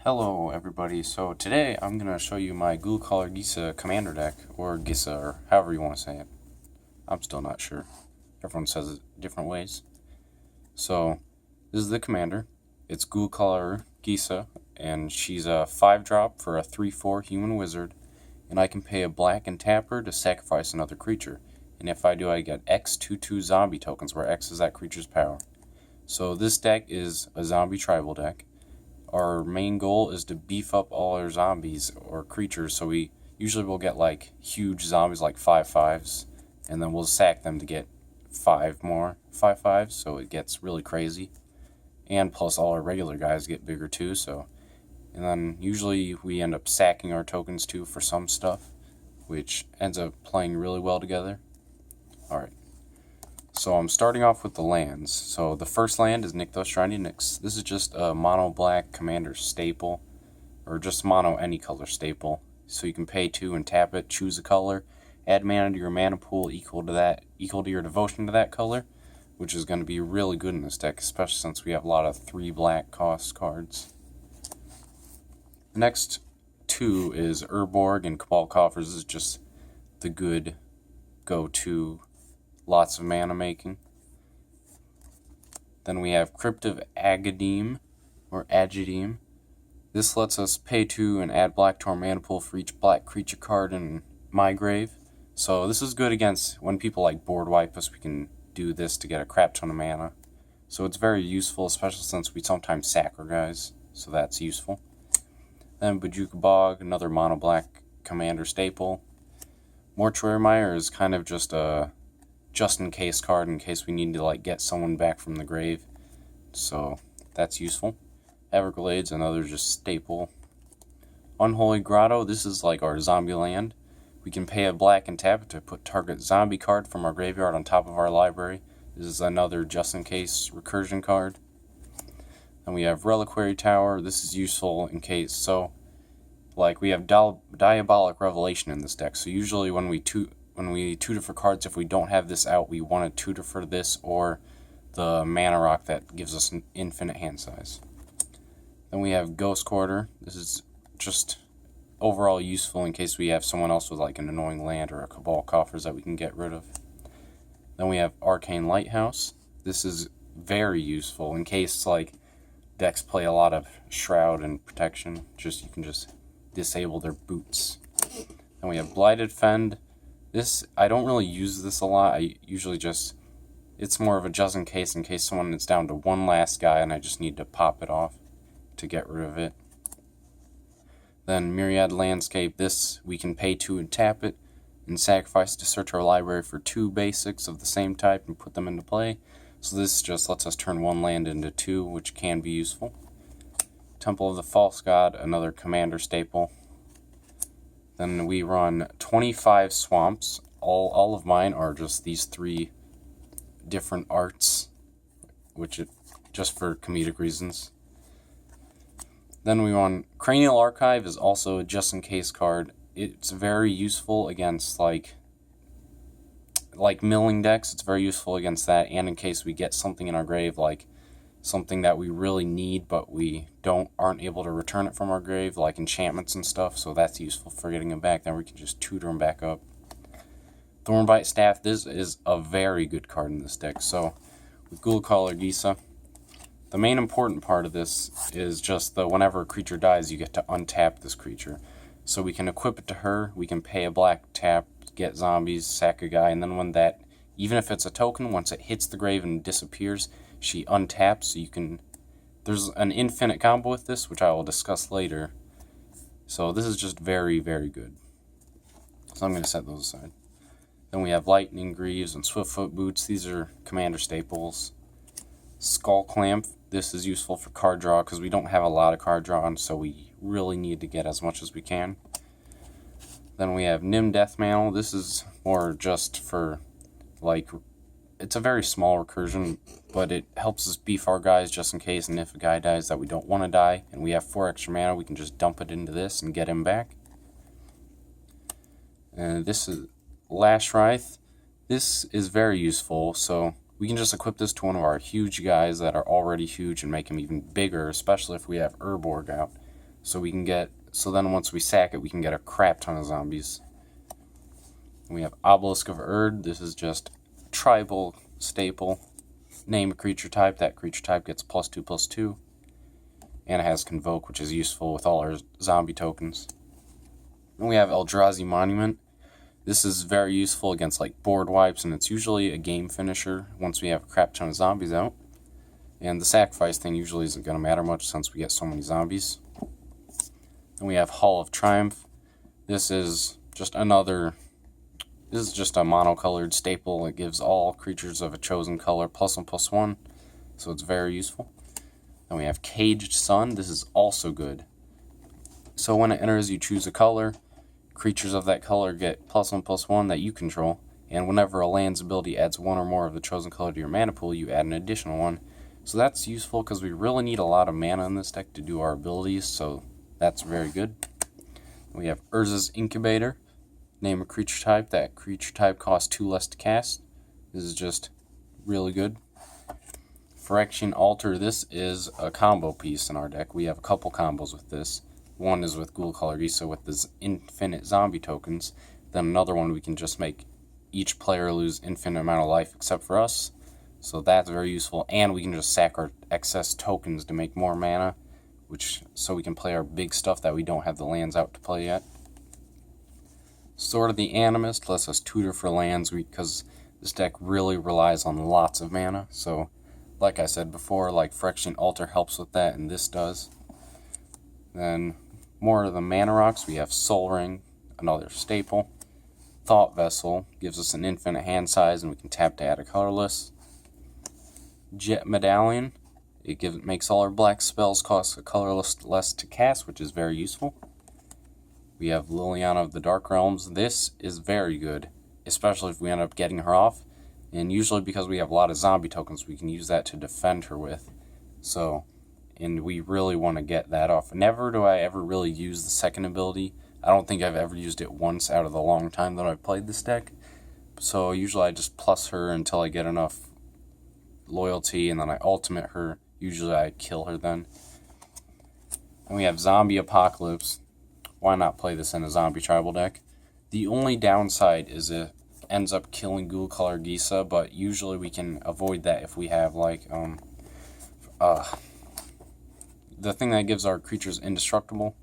Hello everybody, so today I'm going to show you my Ghoulcaller Gisa commander deck, or Gisa, or however you want to say it. I'm still not sure. Everyone says it different ways. So, this is the commander. It's Ghoulcaller Gisa, and she's a 5-drop for a 3/4 human wizard, and I can pay a black and tap her to sacrifice another creature. And if I do, I get X 2/2 zombie tokens, where X is that creature's power. So this deck is a zombie tribal deck. Our main goal is to beef up all our zombies or creatures, so we usually will get like huge zombies like 5/5s, and then we'll sack them to get 5 more 5/5s, so it gets really crazy. And plus all our regular guys get bigger too, and then usually we end up sacking our tokens too for some stuff, which ends up playing really well together. Alright. So I'm starting off with the lands. So the first land is Nykthos Shiny Nyx. This is just a mono black commander staple, or just mono any color staple. So you can pay 2 and tap it, choose a color, add mana to your mana pool equal to your devotion to that color, which is going to be really good in this deck, especially since we have a lot of 3 black cost cards. The next 2 is Urborg and Cabal Coffers. This is just the good go-to. Lots of mana making. Then we have Cryptive Agademe, or Agademe. This lets us pay 2 and add black to our mana pool for each black creature card in my grave. So this is good against when people like board wipe us. We can do this to get a crap ton of mana. So it's very useful, especially since we sometimes sack our guys. So that's useful. Then Bojuka Bog, another mono black commander staple. Mortuary Mire is kind of just a just-in-case card in case we need to like get someone back from the grave, so that's useful. Everglades, another just staple. Unholy Grotto, this is like our zombie land. We can pay a black and tap it to put target zombie card from our graveyard on top of our library. This is another just-in-case recursion card. Then we have Reliquary Tower. This is useful in case, so like we have Diabolic Revelation in this deck, so usually when we tutor for cards, if we don't have this out, we want to tutor for this or the mana rock that gives us an infinite hand size. Then we have Ghost Quarter. This is just overall useful in case we have someone else with like an annoying land or a Cabal Coffers that we can get rid of. Then we have Arcane Lighthouse. This is very useful in case like decks play a lot of Shroud and Protection. You can just disable their boots. Then we have Blighted Fend. This, I don't really use this a lot. I usually it's more of a just in case someone is down to one last guy and I just need to pop it off to get rid of it. Then Myriad Landscape. This, we can pay 2 and tap it and sacrifice to search our library for 2 basics of the same type and put them into play. So this just lets us turn 1 land into 2, which can be useful. Temple of the False God, another commander staple. Then we run 25 swamps. All of mine are just these 3 different arts, just for comedic reasons. Then we run Cranial Archive, is also a just-in-case card. It's very useful against like milling decks. It's very useful against that, and in case we get something in our grave, like something that we really need but we aren't able to return it from our grave, like enchantments and stuff, so that's useful for getting them back. Then we can just tutor them back up. Thornbite Staff, this is a very good card in this deck. So with Ghoulcaller Gisa, the main important part of this is just whenever a creature dies, you get to untap this creature. So we can equip it to her, we can pay a black tap, get zombies, sack a guy, and then even if it's a token, once it hits the grave and disappears, she untaps, so there's an infinite combo with this, which I will discuss later. So this is just very, very good. So I'm going to set those aside. Then we have Lightning Greaves and Swiftfoot Boots. These are commander staples. Skull Clamp. This is useful for card draw because we don't have a lot of card draw, so we really need to get as much as we can. Then we have Nim Deathmantle. This is more just for it's a very small recursion, but it helps us beef our guys just in case, and if a guy dies that we don't want to die, and we have 4 extra mana, we can just dump it into this and get him back. And this is Lash Writhe. This is very useful, so we can just equip this to one of our huge guys that are already huge and make him even bigger, especially if we have Urborg out. So then once we sack it, we can get a crap ton of zombies. And we have Obelisk of Erd. This is just tribal staple. Name a creature type. That creature type gets +2/+2. And it has Convoke, which is useful with all our zombie tokens. And we have Eldrazi Monument. This is very useful against like board wipes, and it's usually a game finisher once we have a crap ton of zombies out. And the sacrifice thing usually isn't going to matter much since we get so many zombies. And we have Hall of Triumph. This is just a monocolored staple. It gives all creatures of a chosen color +1/+1, so it's very useful. Then we have Caged Sun. This is also good. So when it enters, you choose a color. Creatures of that color get +1/+1 that you control. And whenever a land's ability adds one or more of the chosen color to your mana pool, you add an additional one. So that's useful because we really need a lot of mana in this deck to do our abilities, so that's very good. We have Urza's Incubator. Name a creature type. That creature type costs 2 less to cast. This is just really good. Phyrexian Altar. This is a combo piece in our deck. We have a couple combos with this. One is with Ghoulcaller Gisa with this infinite zombie tokens. Then another one we can just make each player lose infinite amount of life except for us. So that's very useful. And we can just sack our excess tokens to make more mana, so we can play our big stuff that we don't have the lands out to play yet. Sword of the Animist lets us tutor for lands because this deck really relies on lots of mana. So like I said before, like Phyrexian Altar helps with that, and this does. Then more of the mana rocks. We have Soul Ring, another staple. Thought Vessel gives us an infinite hand size, and we can tap to add a colorless. Jet Medallion. It makes all our black spells cost a colorless less to cast, which is very useful. We have Liliana of the Dark Realms. This is very good, especially if we end up getting her off. And usually because we have a lot of zombie tokens, we can use that to defend her with. And we really want to get that off. Never do I ever really use the second ability. I don't think I've ever used it once out of the long time that I've played this deck. So usually I just plus her until I get enough loyalty, and then I ultimate her. Usually I kill her then. And we have Zombie Apocalypse. Why not play this in a zombie tribal deck? The only downside is it ends up killing Ghoulcaller Gisa, but usually we can avoid that if we have like the thing that gives our creatures indestructible,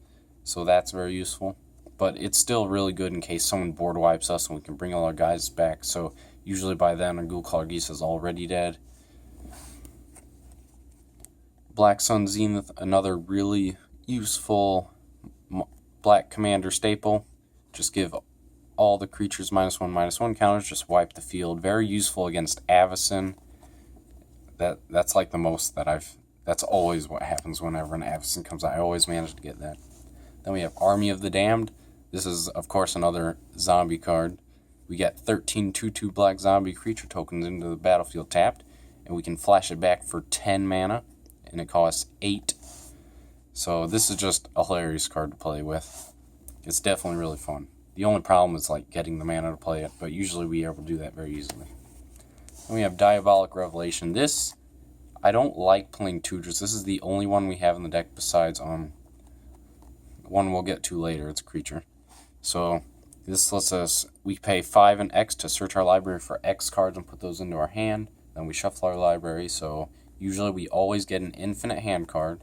so that's very useful. But it's still really good in case someone board wipes us and we can bring all our guys back, so usually by then our Ghoulcaller Gisa is already dead. Black Sun Zenith, another really useful black commander staple. Just give all the creatures -1/-1 counters, just wipe the field. Very useful against Avacyn. That's like the most that that's always what happens whenever an Avacyn comes out. I always manage to get that. Then we have Army of the Damned. This is, of course, another zombie card. We get 13 2/2 black zombie creature tokens into the battlefield tapped, and we can flash it back for 10 mana, and it costs 8. So this is just a hilarious card to play with. It's definitely really fun. The only problem is like getting the mana to play it, but usually we are able to do that very easily. Then we have Diabolic Revelation. This, I don't like playing tutors. This is the only one we have in the deck besides one we'll get to later. It's a creature. So this lets us, we pay 5 and X to search our library for X cards and put those into our hand. Then we shuffle our library. So usually we always get an infinite hand card.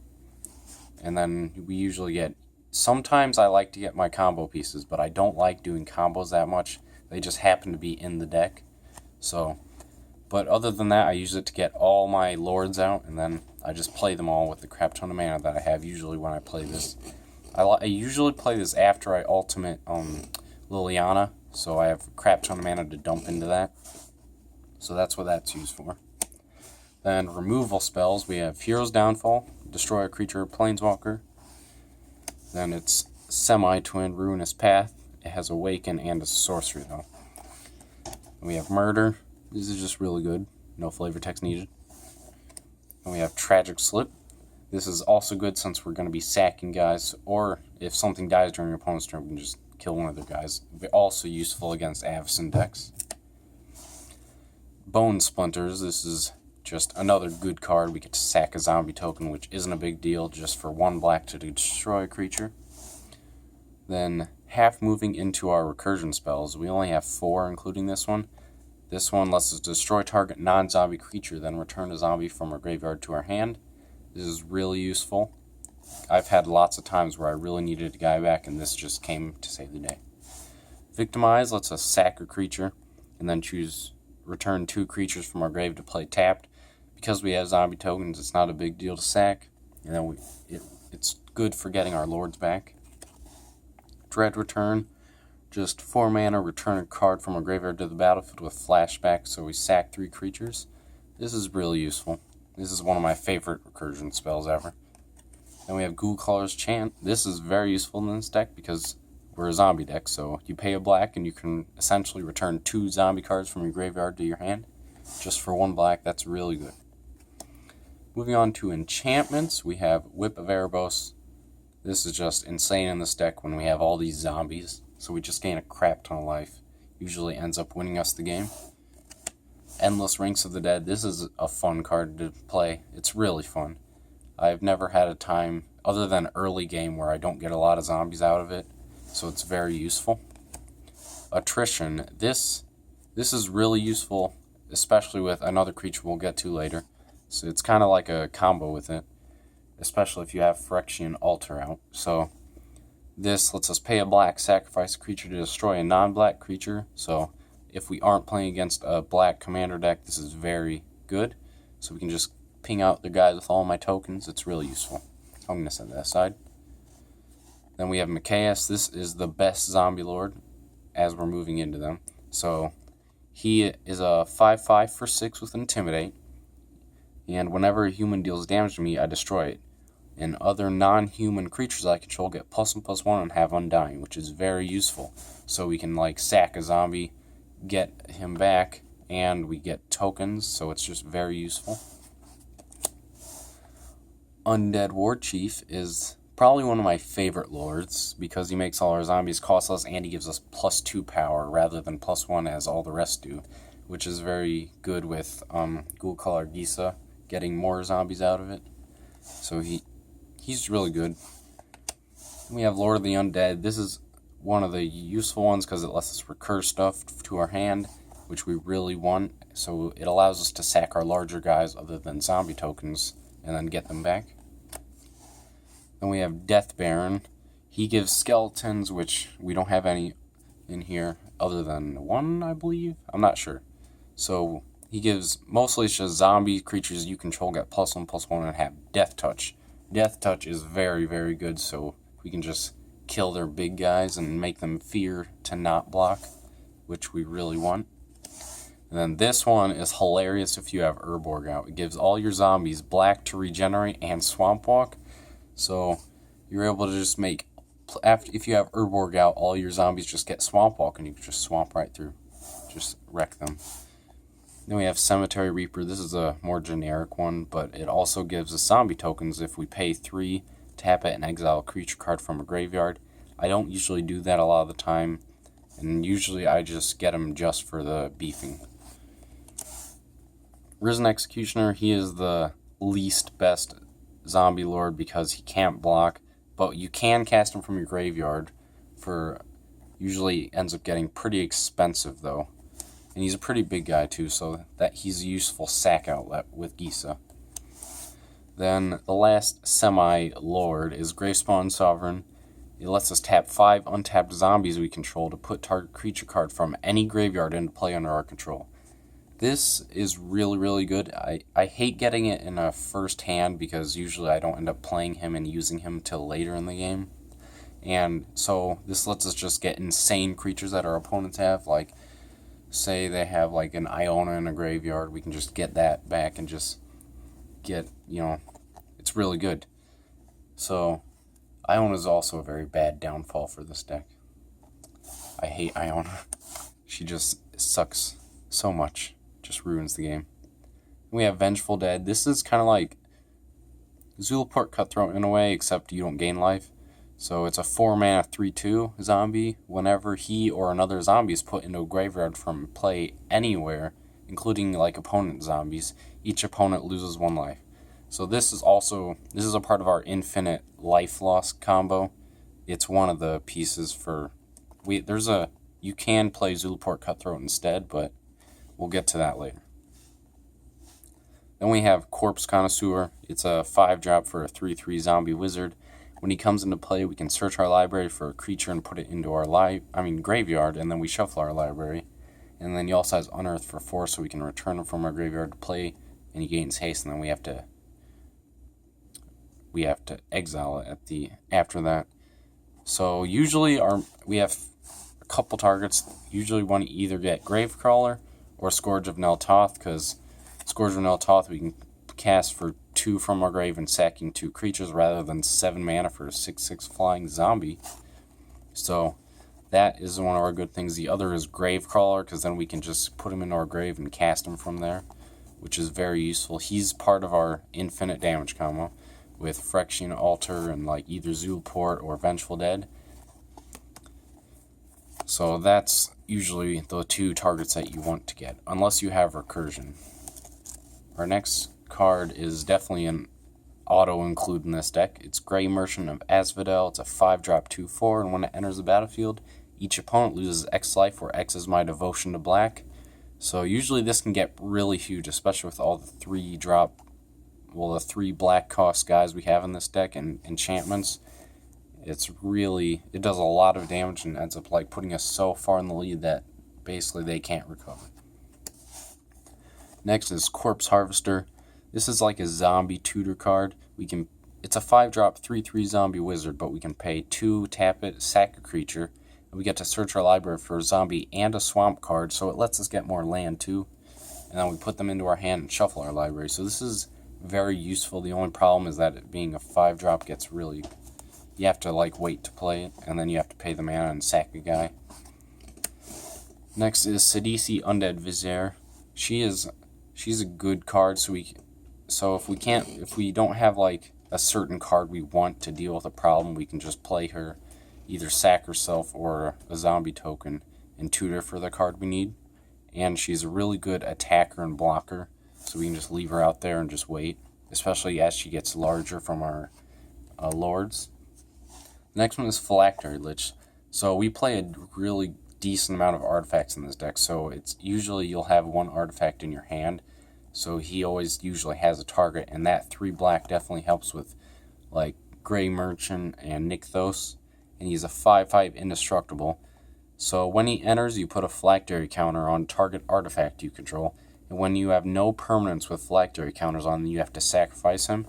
And then we usually get, sometimes I like to get my combo pieces, but I don't like doing combos that much. They just happen to be in the deck. So, but other than that, I use it to get all my lords out, and then I just play them all with the crap ton of mana that I have usually when I play this. I usually play this after I ultimate Liliana, so I have a crap ton of mana to dump into that. So that's what that's used for. Then removal spells, we have Hero's Downfall, destroy a creature, Planeswalker. Then it's Semi-Twin, Ruinous Path. It has Awaken and a sorcery though. Then we have Murder. This is just really good. No flavor text needed. Then we have Tragic Slip. This is also good since we're going to be sacking guys, or if something dies during your opponent's turn, we can just kill one of their guys. Also useful against Avacyn decks. Bone Splinters. This is just another good card. We get to sack a zombie token, which isn't a big deal, just for 1 black to destroy a creature. Then half moving into our recursion spells. We only have 4, including this one. This one lets us destroy target non-zombie creature, then return a zombie from our graveyard to our hand. This is really useful. I've had lots of times where I really needed a guy back, and this just came to save the day. Victimize lets us sack a creature, and then return 2 creatures from our grave to play tapped. Because we have zombie tokens, it's not a big deal to sack, and then it's good for getting our lords back. Dread Return, just 4 mana, return a card from a graveyard to the battlefield with flashback, so we sack 3 creatures. This is really useful. This is one of my favorite recursion spells ever. Then we have Ghoulcaller's Chant. This is very useful in this deck because we're a zombie deck, so you pay a black and you can essentially return 2 zombie cards from your graveyard to your hand. Just for 1 black, that's really good. Moving on to enchantments, we have Whip of Erebos. This is just insane in this deck when we have all these zombies, so we just gain a crap ton of life. Usually ends up winning us the game. Endless Ranks of the Dead. This is a fun card to play. It's really fun. I've never had a time, other than early game, where I don't get a lot of zombies out of it, so it's very useful. Attrition. This is really useful, especially with another creature we'll get to later. So it's kind of like a combo with it, especially if you have Phyrexian Altar out. So this lets us pay a black, sacrifice a creature to destroy a non-black creature. So if we aren't playing against a black commander deck, this is very good. So we can just ping out the guys with all my tokens. It's really useful. I'm going to set that aside. Then we have Mikaeus. This is the best zombie lord as we're moving into them. So he is a 5/5 for 6 with Intimidate. And whenever a human deals damage to me, I destroy it. And other non-human creatures I control get +1/+1 and have Undying, which is very useful. So we can like sack a zombie, get him back, and we get tokens, so it's just very useful. Undead War Chief is probably one of my favorite lords because he makes all our zombies costless and he gives us +2 power rather than +1 as all the rest do, which is very good with Ghoulcaller Gisa, getting more zombies out of it. So he's really good. We have Lord of the Undead. This is one of the useful ones because it lets us recur stuff to our hand, which we really want. So it allows us to sack our larger guys other than zombie tokens and then get them back. Then we have Death Baron. He gives skeletons, which we don't have any in here other than 1, I believe. I'm not sure. So he gives, mostly it's just zombie creatures you control get +1/+1 and have Death Touch. Death Touch is very, very good, so we can just kill their big guys and make them fear to not block, which we really want. And then this one is hilarious if you have Urborg out. It gives all your zombies black to regenerate and Swamp Walk. So you're able to just make, if you have Urborg out, all your zombies just get Swamp Walk and you can just swamp right through. Just wreck them. Then we have Cemetery Reaper. This is a more generic one, but it also gives us zombie tokens if we pay 3, tap it, and exile a creature card from a graveyard. I don't usually do that a lot of the time, and usually I just get them just for the beefing. Risen Executioner, he is the least best zombie lord because he can't block, but you can cast him from your graveyard for, usually ends up getting pretty expensive though. And he's a pretty big guy too, so that he's a useful sack outlet with Gisa. Then the last semi-lord is Gravespawn Sovereign. It lets us tap 5 untapped zombies we control to put target creature card from any graveyard into play under our control. This is really, really good. I hate getting it in a first hand because usually I don't end up playing him and using him till later in the game. And so this lets us just get insane creatures that our opponents have, like say they have like an Iona in a graveyard, we can just get that back and just get, it's really good. So Iona is also a very bad downfall for this deck. I hate Iona. She just sucks so much. Just ruins the game. We have Vengeful Dead. This is kind of like Zulaport Cutthroat in a way, except you don't gain life. So it's a 4 mana 3/2 zombie. Whenever he or another zombie is put into a graveyard from play anywhere, including like opponent zombies. Each opponent loses 1 life. So this is a part of our infinite life loss combo. It's one of the pieces for you can play Zulaport Cutthroat instead, but we'll get to that later. Then we have Corpse Connoisseur. It's a 5-drop for a 3/3 zombie wizard. When he comes into play, we can search our library for a creature and put it into our graveyard, and then we shuffle our library. And then he also has Unearth for 4, so we can return him from our graveyard to play, and he gains haste, and then we have to exile it after that. So usually we have a couple targets. Usually want to either get Gravecrawler or Scourge of Nel-Toth, because Scourge of Nel-Toth we can cast for 2 from our grave and sacking 2 creatures rather than 7 mana for a 6/6 flying zombie. So that is one of our good things. The other is Gravecrawler, because then we can just put him into our grave and cast him from there, which is very useful. He's part of our infinite damage combo with Phyrexian Altar and like either Zulaport or Vengeful Dead. So that's usually the 2 targets that you want to get, unless you have Recursion. Our next card is definitely an auto-include in this deck. It's Grey Merchant of Asphodel. It's a 5-drop 2/4, and when it enters the battlefield, each opponent loses X life, where X is my devotion to black. So usually this can get really huge, especially with all the 3 black cost guys we have in this deck and enchantments. It does a lot of damage and ends up like putting us so far in the lead that basically they can't recover. Next is Corpse Harvester. This is like a zombie tutor card. It's a 5-drop 3/3 zombie wizard, but we can pay 2, tap it, sack a creature, and we get to search our library for a zombie and a swamp card, so it lets us get more land too. And then we put them into our hand and shuffle our library. So this is very useful. The only problem is that it being a 5-drop you have to like wait to play it, and then you have to pay the mana and sack a guy. Next is Sidisi Undead Vizier. She's a good card, so if we don't have like a certain card we want to deal with a problem, we can just play her, either sack herself or a zombie token, and tutor for the card we need. And she's a really good attacker and blocker, so we can just leave her out there and just wait, especially as she gets larger from our lords. The next one is Phylactery Lich. So we play a really decent amount of artifacts in this deck, so it's usually you'll have 1 artifact in your hand, so he always usually has a target, and that 3 black definitely helps with like Grey Merchant and Nykthos, and he's a 5/5 indestructible. So when he enters, you put a Phylactery counter on target artifact you control, and when you have no permanents with Phylactery counters on them, you have to sacrifice him.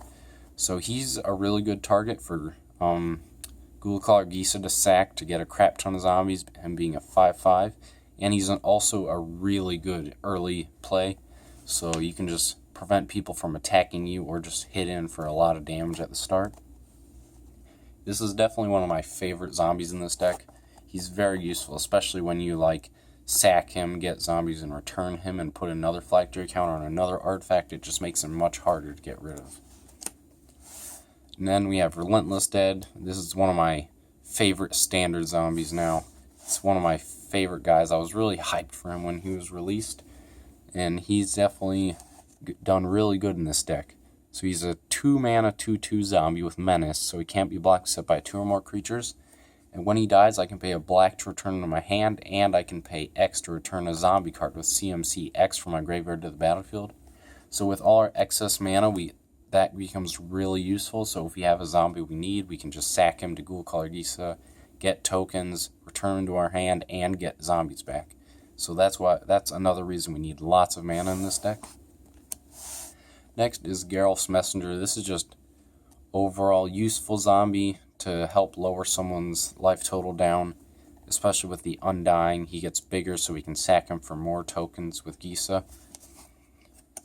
So he's a really good target for Ghoulcaller Gisa to sack to get a crap ton of zombies, him being a 5/5, and he's also a really good early play, so you can just prevent people from attacking you or just hit in for a lot of damage at the start. This is definitely one of my favorite zombies in this deck. He's very useful, especially when you like sack him, get zombies, and return him and put another Phylactery counter on another artifact. It just makes him much harder to get rid of. And then we have Relentless Dead. This is one of my favorite standard zombies now. It's one of my favorite guys. I was really hyped for him when he was released, and he's definitely done really good in this deck. So he's a 2-mana 2/2 zombie with Menace, so he can't be blocked except by 2 or more creatures. And when he dies, I can pay a black to return him to my hand, and I can pay X to return a zombie card with CMC X from my graveyard to the battlefield. So with all our excess mana, that becomes really useful. So if we have a zombie we need, we can just sack him to Ghoulcaller Gisa, get tokens, return him to our hand, and get zombies back. So that's another reason we need lots of mana in this deck. Next is Geralf's Messenger. This is just overall useful zombie to help lower someone's life total down, especially with the Undying. He gets bigger, so we can sack him for more tokens with Gisa.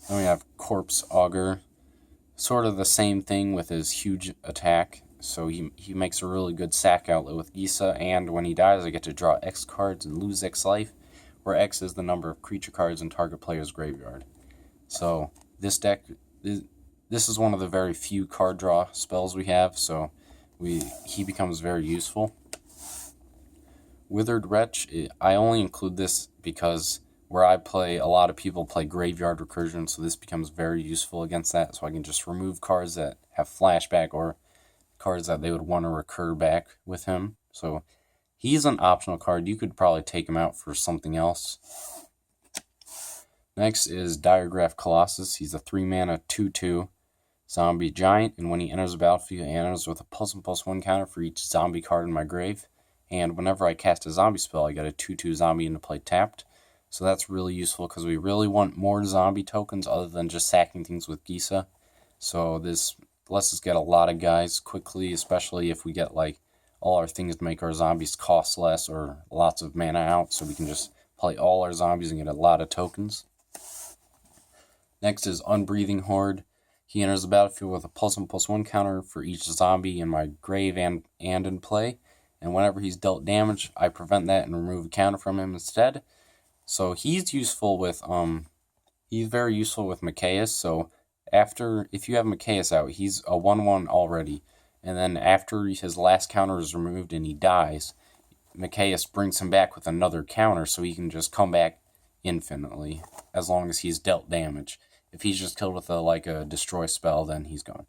Then we have Corpse Augur. Sort of the same thing with his huge attack, so he makes a really good sack outlet with Gisa, and when he dies I get to draw X cards and lose X life, where X is the number of creature cards in target player's graveyard. So this deck, this is one of the very few card draw spells we have, so he becomes very useful. Withered Wretch, I only include this because where I play, a lot of people play graveyard recursion, so this becomes very useful against that. So I can just remove cards that have flashback or cards that they would want to recur back with him. So he's an optional card. You could probably take him out for something else. Next is Diregraph Colossus. He's a 3-mana 2/2 zombie giant, and when he enters the battlefield, he enters with a +1/+1 counter for each zombie card in my grave. And whenever I cast a zombie spell, I get a 2/2 zombie into play tapped. So that's really useful because we really want more zombie tokens other than just sacking things with Gisa. So this lets us get a lot of guys quickly, especially if we get like all our things to make our zombies cost less or lots of mana out, so we can just play all our zombies and get a lot of tokens. Next is Unbreathing Horde. He enters the battlefield with a +1/+1 counter for each zombie in my grave and in play. And whenever he's dealt damage, I prevent that and remove a counter from him instead. So he's useful with he's very useful with Mikaeus. So if you have Mikaeus out, he's a 1/1 already. And then after his last counter is removed and he dies, Mikaeus brings him back with another counter, so he can just come back infinitely as long as he's dealt damage. If he's just killed with a destroy spell, then he's gone.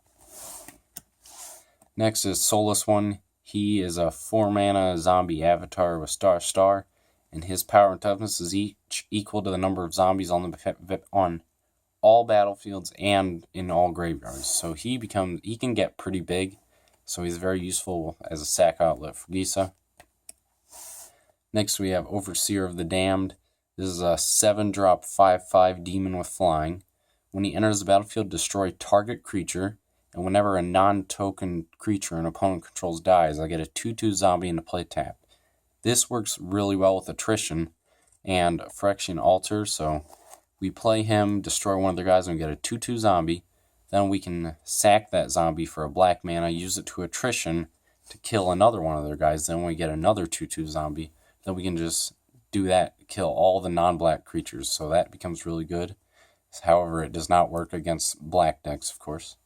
Next is Soulless One. He is a 4-mana zombie avatar with ***, and his power and toughness is each equal to the number of zombies on all battlefields and in all graveyards. So he can get pretty big, so he's very useful as a sack outlet for Gisa. Next we have Overseer of the Damned. This is a 7-drop 5/5 demon with flying. When he enters the battlefield, destroy target creature, and whenever a non-token creature an opponent controls dies, I get a 2/2 zombie into play tap. This works really well with attrition and Phyrexian Altar, so we play him, destroy one of their guys, and we get a 2/2 zombie. Then we can sack that zombie for a black mana, use it to attrition to kill another one of their guys, then we get another 2/2 zombie. Then we can just do that, kill all the non-black creatures, so that becomes really good. However, it does not work against black decks, of course.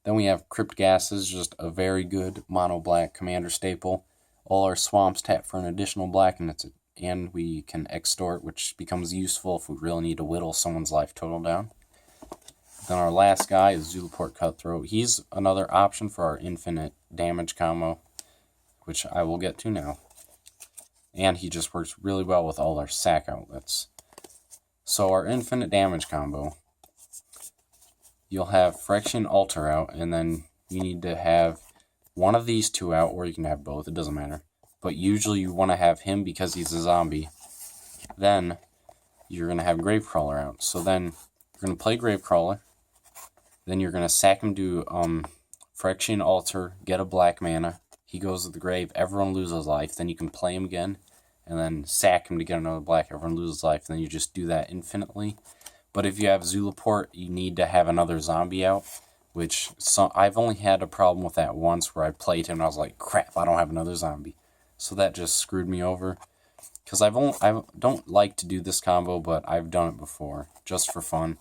Then we have Crypt Gases, just a very good mono-black commander staple. All our swamps tap for an additional black, and we can extort, which becomes useful if we really need to whittle someone's life total down. Then our last guy is Zulaport Cutthroat. He's another option for our infinite damage combo, which I will get to now. And he just works really well with all our sack outlets. So our infinite damage combo, you'll have Phyrexian Altar out, and then you need to have one of these two out, or you can have both, it doesn't matter. But usually you want to have him because he's a zombie. Then you're going to have Gravecrawler out. So then you're going to play Gravecrawler. Then you're going to sack him to Phyrexian Altar, get a black mana. He goes to the grave, everyone loses life. Then you can play him again, and then sack him to get another black, everyone loses life. And then you just do that infinitely. But if you have Zulaport, you need to have another zombie out, which I've only had a problem with that once where I played him and I was like, crap, I don't have another zombie. So that just screwed me over. Because I don't like to do this combo, but I've done it before, just for fun.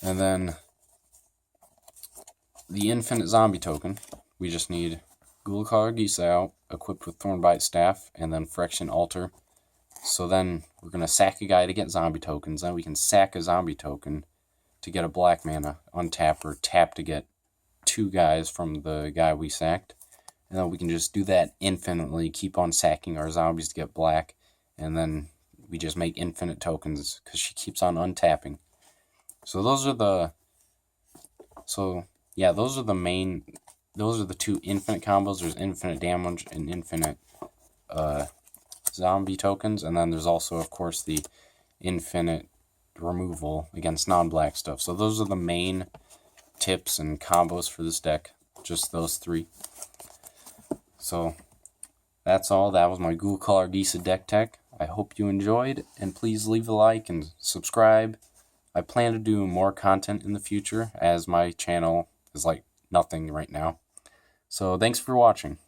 And then the infinite zombie token, we just need Ghoulcaller Gisa out, equipped with Thornbite Staff, and then Phyrexian Altar. So then we're going to sack a guy to get zombie tokens. Then we can sack a zombie token to get a black mana, untap or tap to get 2 guys from the guy we sacked. And then we can just do that infinitely, keep on sacking our zombies to get black. And then we just make infinite tokens because she keeps on untapping. So those are the two infinite combos. There's infinite damage and infinite zombie tokens, and then there's also, of course, the infinite removal against non-black stuff. So those are the main tips and combos for this deck, just those 3. So that's all. That was my Ghoulcaller Gisa deck tech. I hope you enjoyed, and please leave a like and subscribe. I plan to do more content in the future, as my channel is like nothing right now. So thanks for watching.